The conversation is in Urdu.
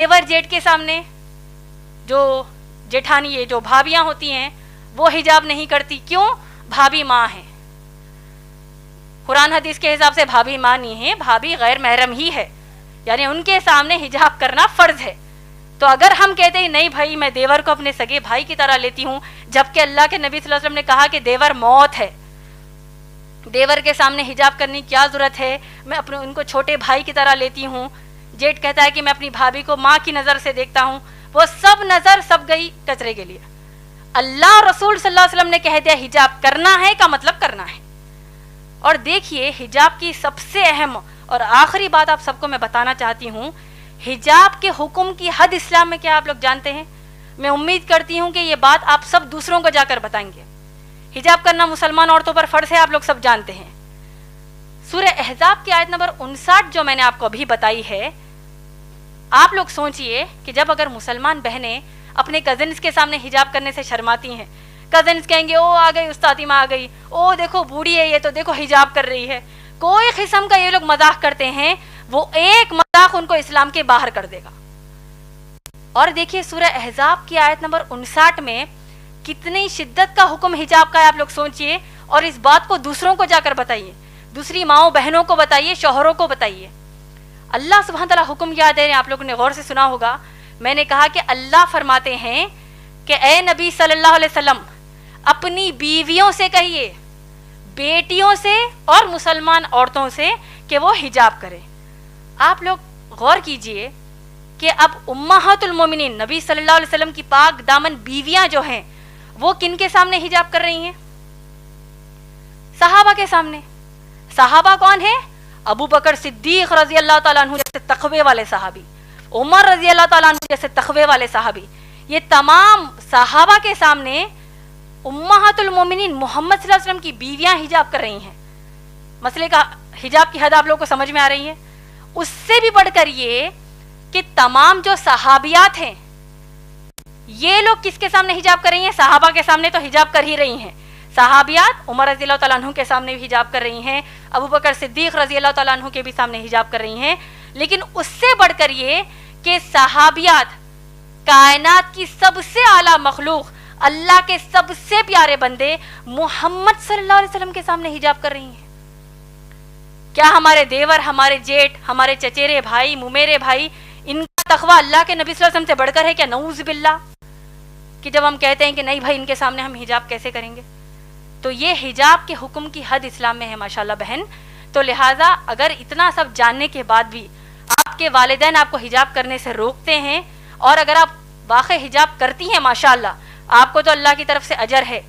دیور جیٹ کے سامنے جو جیٹھانی یہ جو بھابیاں ہوتی ہیں وہ حجاب نہیں کرتی. کیوں؟ بھابی ماں ہے. قرآن حدیث کے حساب سے بھابی ماں نہیں ہے, بھابی غیر محرم ہی ہے, یعنی ان کے سامنے حجاب کرنا فرض ہے. تو اگر ہم کہتے ہیں نہیں بھائی میں دیور کو اپنے سگے بھائی کی طرح لیتی ہوں, جبکہ اللہ کے نبی صلی اللہ علیہ وسلم نے کہا کہ دیور موت ہے, دیور کے سامنے حجاب کرنے کی کیا ضرورت ہے, میں اپنے ان کو چھوٹے بھائی کی طرح لیتی ہوں. جیٹ کہتا ہے کہ میں اپنی بھابھی کو ماں کی نظر سے دیکھتا ہوں. وہ سب نظر سب گئی کچرے کے لیے. اللہ اور رسول صلی اللہ علیہ وسلم نے کہہ دیا حجاب کرنا ہے کا مطلب کرنا ہے. اور دیکھیے حجاب کی سب سے اہم اور آخری بات آپ سب کو میں بتانا چاہتی ہوں, حجاب کے حکم کی حد اسلام میں کیا آپ لوگ جانتے ہیں؟ میں امید کرتی ہوں کہ یہ بات آپ سب دوسروں کو جا کر بتائیں گے. حجاب کرنا مسلمان عورتوں پر فرض ہے, آپ لوگ سب جانتے ہیں. سورہ احزاب کی آیت نمبر 59 جو میں نے آپ کو ابھی بتائی ہے, آپ لوگ سوچئے کہ جب اگر مسلمان بہنیں اپنے کزنس کے سامنے حجاب کرنے سے شرماتی ہیں, کزنس کہیں گے او آ گئی استادی ماں آ گئی, او دیکھو بوڑھی ہے یہ تو دیکھو حجاب کر رہی ہے, کوئی قسم کا یہ لوگ مذاق کرتے ہیں, وہ ایک مذاق ان کو اسلام کے باہر کر دے گا. اور دیکھیے سورہ احزاب کی آیت نمبر 59 میں کتنی شدت کا حکم حجاب کا ہے, آپ لوگ سوچئے, اور اس بات کو دوسروں کو جا کر بتائیے, دوسری ماؤں بہنوں کو بتائیے, شوہروں کو بتائیے. اللہ سبحانہ تعالیٰ حکم یاد دے رہے ہیں, آپ لوگوں نے غور سے سنا ہوگا. میں نے کہا کہ اللہ فرماتے ہیں کہ اے نبی صلی اللہ علیہ وسلم اپنی بیویوں سے کہیے, بیٹیوں سے اور مسلمان عورتوں سے کہ وہ حجاب کریں. آپ لوگ غور کیجئے کہ اب امہات المومنین نبی صلی اللہ علیہ وسلم کی پاک دامن بیویاں جو ہیں وہ کن کے سامنے حجاب کر رہی ہیں؟ صحابہ کے سامنے. صحابہ کون ہیں؟ ابو بکر صدیق رضی اللہ تعالیٰ عنہ جیسے تقوی والے صحابی, عمر رضی اللہ تعالیٰ عنہ جیسے تقوی والے صحابی. یہ تمام صحابہ کے سامنے امہات المومنین محمد صلی اللہ علیہ وسلم کی بیویاں حجاب کر رہی ہیں. مسئلے کا حجاب کی حد آپ لوگوں کو سمجھ میں آ رہی ہے. اس سے بھی بڑھ کر یہ کہ تمام جو صحابیات ہیں یہ لوگ کس کے سامنے حجاب کر رہی ہیں؟ صحابہ کے سامنے تو حجاب کر ہی رہی ہیں. صحابیات عمر رضی اللہ تعالیٰ عنہ کے سامنے بھی حجاب کر رہی ہیں, ابو بکر صدیق رضی اللہ تعالیٰ عنہ کے بھی سامنے حجاب کر رہی ہیں. لیکن اس سے بڑھ کر یہ کہ صحابیات کائنات کی سب سے اعلیٰ مخلوق, اللہ کے سب سے پیارے بندے محمد صلی اللہ علیہ وسلم کے سامنے حجاب کر رہی ہیں. کیا ہمارے دیور, ہمارے جیٹ, ہمارے چچیرے بھائی, ممیرے بھائی, ان کا تقویٰ اللہ کے نبی صلی اللہ علیہ وسلم سے بڑھ کر ہے کیا؟ نعوذ باللہ. کہ جب ہم کہتے ہیں کہ نہیں بھائی ان کے سامنے ہم حجاب کیسے کریں گے. تو یہ حجاب کے حکم کی حد اسلام میں ہے ماشاءاللہ بہن. تو لہٰذا اگر اتنا سب جاننے کے بعد بھی آپ کے والدین آپ کو حجاب کرنے سے روکتے ہیں, اور اگر آپ واقع حجاب کرتی ہیں ماشاءاللہ, آپ کو تو اللہ کی طرف سے اجر ہے,